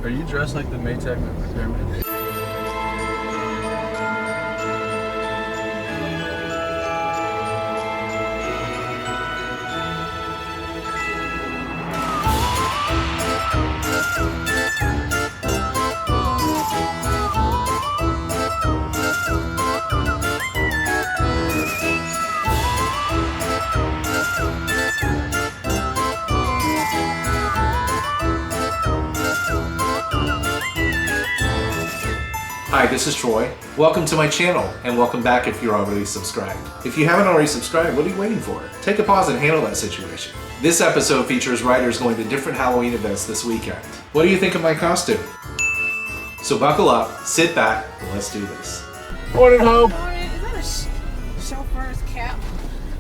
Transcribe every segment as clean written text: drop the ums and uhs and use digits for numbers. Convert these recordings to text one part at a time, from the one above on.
Are you dressed like the Maytag Repairman? Hi, this is Troy. Welcome to my channel, and welcome back if you're already subscribed. If you haven't already subscribed, what are you waiting for? Take a pause and handle that situation. This episode features riders going to different Halloween events this weekend. What do you think of my costume? So buckle up, sit back, and let's do this. Morning, Hope. Morning. Is that a chauffeur's cap?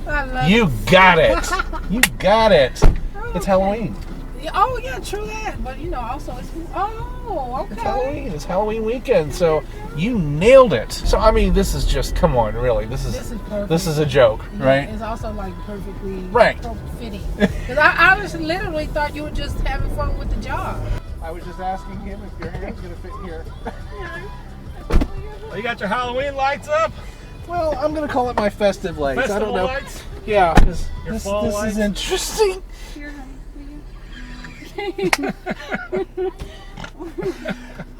I love You got it. You got it. It's Halloween. Oh, yeah, true that. But, you know, also it's... Oh, okay. It's Halloween. It's Halloween weekend, so you nailed it. So, I mean, this is just, come on, really. This is perfect. This is a joke, Yeah, right? It's also, like, perfectly fitting. Because I just literally thought you were just having fun with the job. I was just asking him if your hair's going to fit here. Oh, you got your Halloween lights up? Well, I'm going to call it my festive lights. Festival I don't know. lights? Yeah, because Your this fall lights? is interesting. I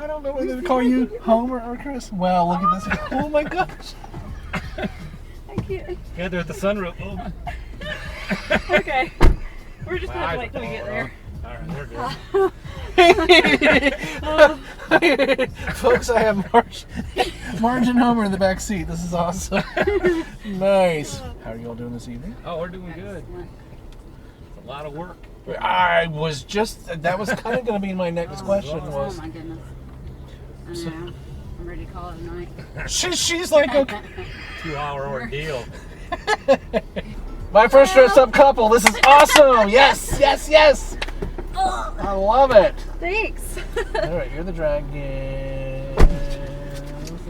don't know whether to call you Homer or Chris. Well, look at this. Oh my gosh. I can't. Yeah, they're at the sunroof. Oh. Okay. We're just gonna have to wait till we get there. Alright, we're good. Folks, I have Marge and Homer in the back seat. This is awesome. Nice. How are you all doing this evening? Oh, we're doing good. It's a lot of work. I was just, that was kind of going to be my next question Oh was, my goodness. I know. I'm ready to call it a night. she's like, okay. 2-hour ordeal. My first dress up couple. This is awesome. Yes, yes, yes. I love it. Thanks. All right, you're the dragon.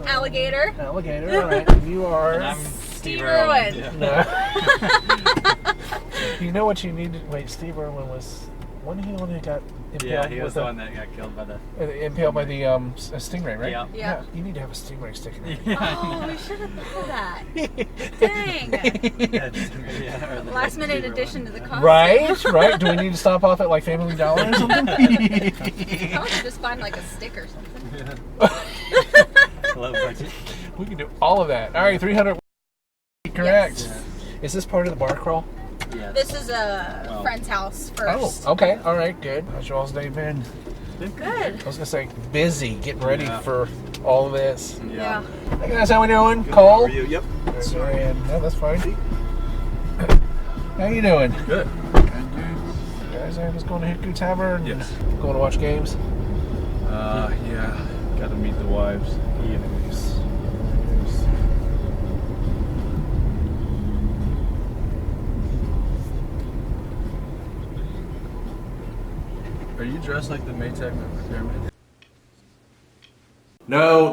Alligator. Alligator. All right, and you are. And I'm Steve Irwin. Yeah. No. You know what you need to wait. Steve Irwin was. Wasn't he the one who got impaled? Yeah, he was with the one that got killed by the... impaled by the stingray, right? Yeah. Yeah. You need to have a stingray sticking in. Oh, we should have thought of that. Dang. Yeah, Last minute addition to the costume. Right, right. Do we need to stop off at like Family Dollar or something? Probably just find like a stick or something. Low budget. We can do all of that. All right, 300. Correct. Yes. Is this part of the bar crawl? Yeah. This is a friend's house first. Oh, okay. All right, good. How's your all's day been? Good. I was gonna say busy, getting ready for all of this. Yeah. Hey guys, how we doing? Cole? How are you? Yep. No, that's fine. How you doing? Good. Guys, I'm just going to Hickory Tavern. Yes. Going to watch games. Yeah. Gotta meet the wives. Yes. Are you dressed like the Maytag Repairman? No.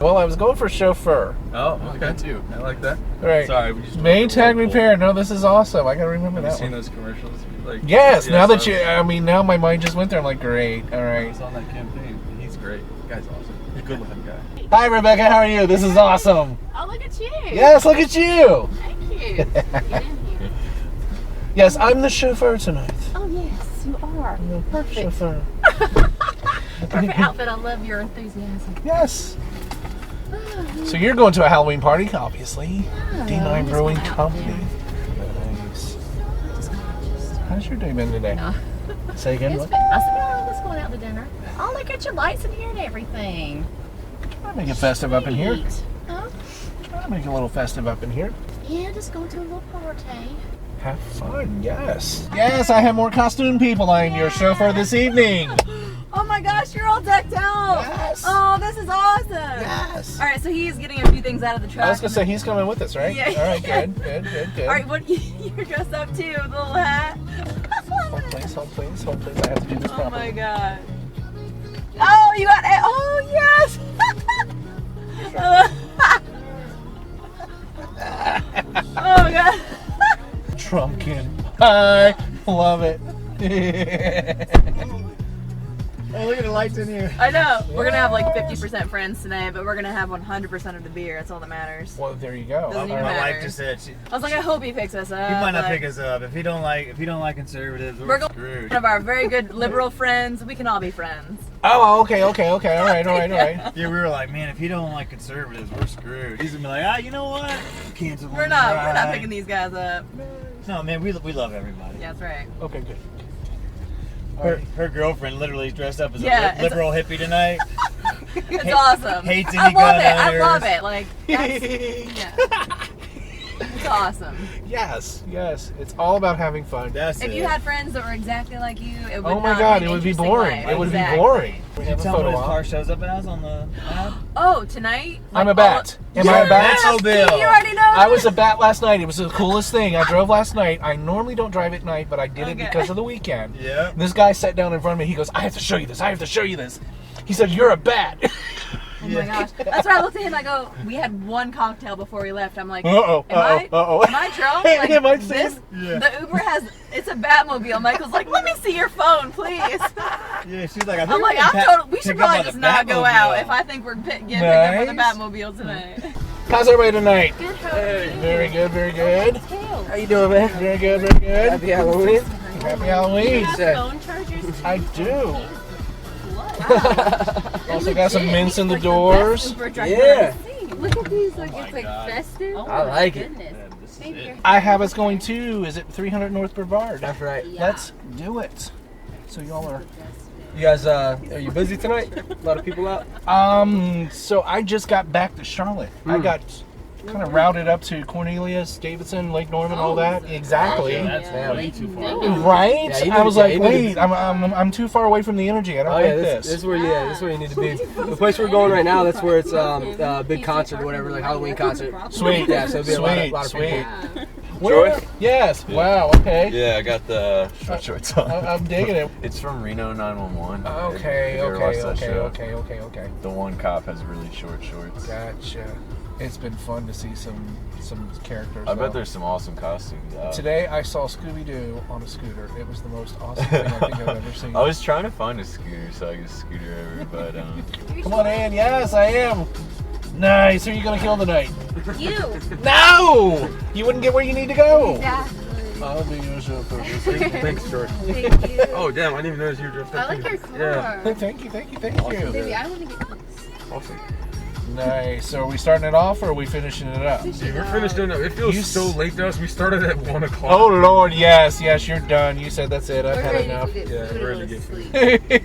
Well, I was going for chauffeur. Oh, okay. Too. I like that. All right. Sorry, we just Maytag Repair. No, this is awesome. I gotta remember Have you that seen one. those commercials? Like, Yes. Now that I you, I mean, now my mind just went there. I'm like, great. All I right. was on that campaign. He's great. The guy's awesome. He's a good looking guy. Hi, Rebecca. How are you? This is awesome. Oh, look at you. Yes, look at you. Thank you. Get in here. Yes, I'm the chauffeur tonight. Oh, yes, you are. Perfect. Chauffeur. Perfect outfit. I love your enthusiasm. Yes. So you're going to a Halloween party, obviously. D9 just Brewing went out Company. Nice. How's your day been today? No. Say again. It's What? been, I said, oh, let's go out to dinner. Oh, look at your lights in here and everything. Trying to make it festive up in here. Sweet. Huh? Trying to make it a little festive up in here. Yeah, just going to a little party. Have fun, yes. Yes, I have more costume people. I'm your chauffeur this evening. Oh my gosh, you're all decked out. Yes. Oh, this is awesome. Yes. All right, so he's getting a few things out of the truck. I was going to say, he's coming with us, right? Yeah. All right, good. All right, what you're dressed up too, with a little hat. Hold please. I have to do this Oh properly. my god. Oh, you got it. Oh, yes. Oh my god. Trumpkin. I love it. Oh, look at the lights in here. I know. We're gonna have like 50% friends tonight, but we're gonna have 100% of the beer. That's all that matters. Well, there you go. Doesn't My even matter. wife just said I was like, I hope he picks us up. he might not Like, pick us up if he don't like conservatives. We're going screwed. one of our very good liberal friends. We can all be friends. Oh, okay. All right. Yeah, we were like, man, if he don't like conservatives, we're screwed. He's gonna be like, you know what? Cancel. We're not picking these guys up. No, man, we love everybody. Yeah, that's right. Okay, good. Her girlfriend literally dressed up as Yeah, a liberal hippie tonight. It's awesome. Hates I any love gun it. I owners. love it. Like, that's, yeah. It's awesome. Yes. It's all about having fun. That's If it. you had friends that were exactly like you, it would Oh my not God, be it an would be interesting boring. life. It would Exactly. be boring. We Can you have a tell me photo what his op. car shows up as on the app? Oh, tonight? I'm a Like, bat. all- Am I a bat? Batmobile. You already know I was this? a bat last night. It was the coolest thing. I drove last night. I normally don't drive at night, but I did it Okay. because of the weekend. Yeah. This guy sat down in front of me. He goes, I have to show you this. He said, you're a bat. Oh my gosh. That's why I looked at him. I go, we had one cocktail before we left. I'm like, Uh-oh. am I drunk? Like, Am I this? Yeah. The Uber it's a Batmobile. Michael's like, let me see your phone, please. Yeah, she's like, I'm like, we should probably just not go out if I think we're getting picked up for the Nice. Batmobile tonight. How's everybody tonight? Good, how are you? Very good. How you doing, man? Very good. Happy Halloween. Happy Halloween. phone chargers? I do. Also got some mints in the doors. Yeah. Look at these, like it's like God. festive. I like it. Goodness. Thank you. I have us going to, is it 300 North Brevard? That's right. Let's do it. So y'all are... You guys, are you busy tonight? A lot of people out? So I just got back to Charlotte. I got kind of routed up to Cornelius, Davidson, Lake Norman, all that. Exactly. That's way too far. Right? Yeah, you I need was to- like, yeah, you need wait, to- I'm too far away from the energy. I don't Oh like yeah, this. this is where you need to be. The place we're going right now, that's where it's a big concert or whatever, like Halloween concert. Sweet. Yeah, so it'll be a lot of Sweet. people. Where? Yes. Wow. Okay. Yeah, I got the short shorts on. I'm digging it. It's from Reno 911. Okay. Have you ever watched that show? Okay. The one cop has really short shorts. Gotcha. It's been fun to see some characters. I bet there's some awesome costumes out. Today I saw Scooby-Doo on a scooter. It was the most awesome thing I think I've ever seen. I was trying to find a scooter so I could scooter over, but Come on in. Yes, I am. Nice. Who are you going to kill tonight? You. No! You wouldn't get where you need to go. Exactly. I'll be your chauffeur. Thanks, George. Thank you. Oh damn, I didn't even notice you were dressed I up. like your car. Thank you. Baby, I want to get this. Awesome. Nice. So are we starting it off or are we finishing it up? Dude, we're finished doing it. It feels You so late to us. We started at 1 o'clock. Oh Lord, yes, you're done. You said that's it. I've We're had ready enough. to get Yeah, food we're and ready to go get sleep.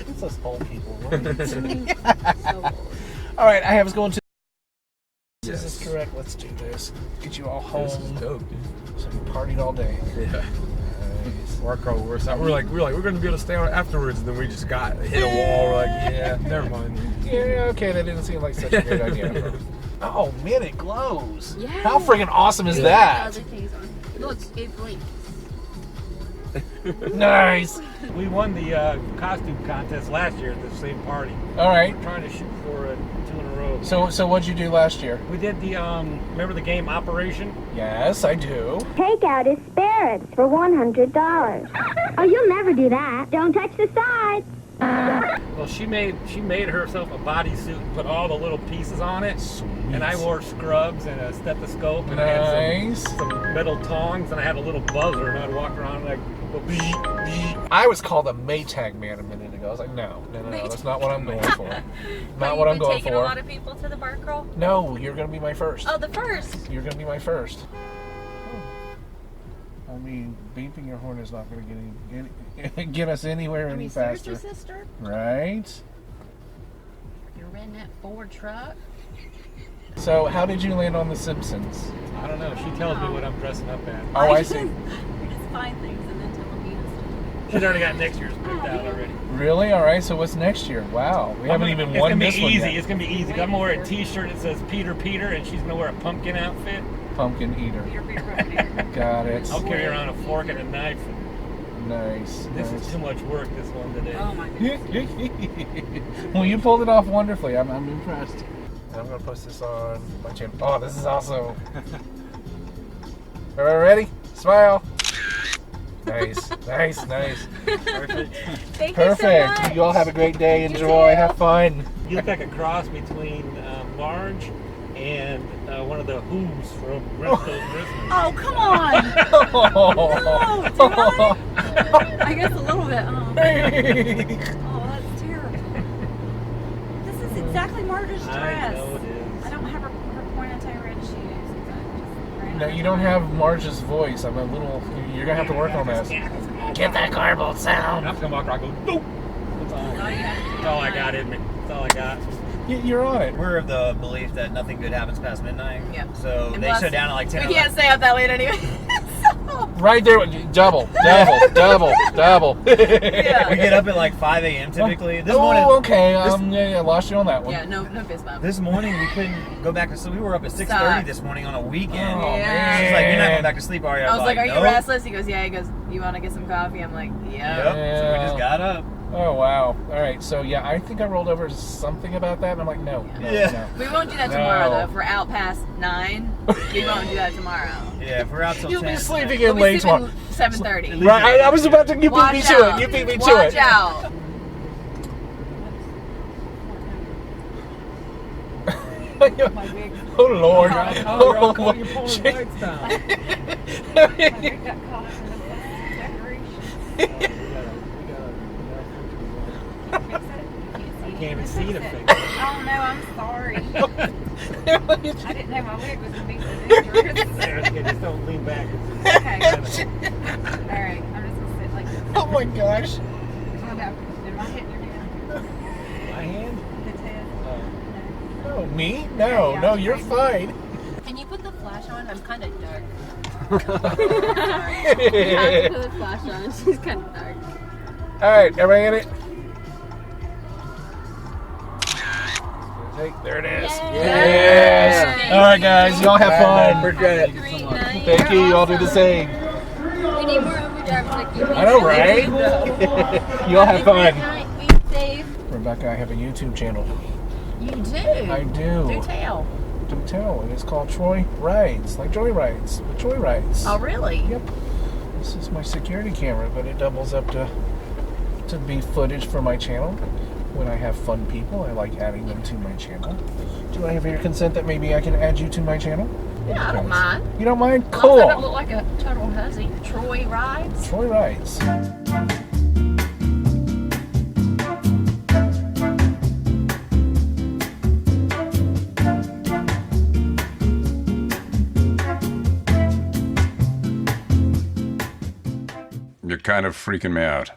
It's us old people. So old. All right, I have us going to. Yes. Is this correct? Let's do this. Get you all This is home. dope, dude. So we partied all day. Yeah. Nice. Our car works out. We're like, we're going to be able to stay out afterwards, and then we just got hit a wall. We're like, yeah, never mind. Yeah, okay, that didn't seem like such a good idea. Oh man, it glows. Yeah. How freaking awesome is Yeah, that? other things on. Look, it blinks. Nice. We won the costume contest last year at the same party. All right. We're trying to shoot for 2 in a row. So what'd you do last year? We did the remember the game Operation? Yes, I do. Take out his spirits for $100. Oh, you'll never do that. Don't touch the sides. Well, she made herself a bodysuit and put all the little pieces on it. Sweet. And I wore scrubs and a stethoscope and I Nice. had some metal tongs and I had a little buzzer and I'd walk around like go I was called a Maytag man a minute ago. I was like, no, that's not what I'm going for. Not what I'm going taking a lot for. of people to the bar crawl? No, you're gonna be my first. Oh, the first. You're gonna be my first. I mean, beeping your horn is not gonna get us anywhere any faster. Seriously, sister? Right? You're renting that Ford truck? So, how did you land on The Simpsons? I don't know. She tells me what I'm dressing up as. Oh, I see. We just find things and then tell them She's already got next year's picked out already. Really? All right. So, what's next year? Wow, we haven't even won this one yet. It's gonna be easy. I'm gonna wear a T-shirt that says Peter, and she's gonna wear a pumpkin outfit. Pumpkin eater. Got it. I'll carry around a fork and a knife. Nice. This nice. is too much work. This one today. Oh my god. Well, you pulled it off wonderfully. I'm impressed. And I'm gonna post this on my channel. Oh, this is awesome. Everybody ready? Smile. Nice. Perfect. Thank Perfect. you so much. You all have a great day. Enjoy. too. Have fun. You look like a cross between Marge and one of the Who's from Redstone Christmas. Oh, come on. No, do I? I guess a little bit. Oh, that's terrible. This is exactly Marge's dress. I know it is. I don't have her pointy red shoes. No, you don't have Marge's voice. I'm a little. You're gonna have to work on that. Get that garbled sound. I'm gonna walk around and go, nope. That's all I got in me. That's all I got. You're on it. We're of the belief that nothing good happens past midnight. Yep. So And they plus, shut down at like 10. We can't stay up that late anyway. Right there. Double. Yeah. We get up at like 5 a.m. typically. This morning. Oh, okay. Yeah, lost you on that one. Yeah, no fist bump. This morning we couldn't go back to sleep. We were up at 6:30 Stop. this morning on a weekend. Oh, Yeah. She's like, "You're not going back to sleep, are you?" I was like, are you "Nope." restless? He goes, yeah. He goes, you want to get some coffee? I'm like, yeah. Yep. So we just got up. Oh, wow. All right. So, yeah, I think I rolled over something about that. And I'm like, no. Yeah. We won't do that tomorrow, though. If we're out past 9, we won't do that tomorrow. Yeah, if we're out till You'll 10. be sleeping We'll in be late tomorrow. sleeping 7:30. Right. I was about to. You beat me to it. You beat me to it. Watch out. Oh, Lord. Oh, you're pulling the lights down. I can't even see the fix. Oh no, I'm sorry. I didn't know my wig was going to be so dangerous. Okay, just don't lean back. Okay. Alright, I'm just going to sit like this. Oh, my gosh. Oh no, did my hit your hand? My hand? The head? No, me? No, you're fine. Can you put the flash on? I'm kind of dark. Sorry. You have to put the flash on. She's kind of dark. All right, everybody in it? There it is. Yes. All right, guys, y'all have fun. Great night. Thank you. Y'all do the same. We need more overdrive like you. I know, right? Y'all have fun. Good night. Be safe. Rebecca, I have a YouTube channel. You do? I do. Do tell. Do tell. And it's called Troy Rides, like Joy Rides, but Troy Rides. Oh, really? Yep. This is my security camera, but it doubles up to be footage for my channel. When I have fun people, I like adding them to my channel. Do I have your consent that maybe I can add you to my channel? Yeah, I don't mind. You don't mind? As long as I don't Cool. look like a total hussy. Troy Rides. Troy Rides. You're kind of freaking me out.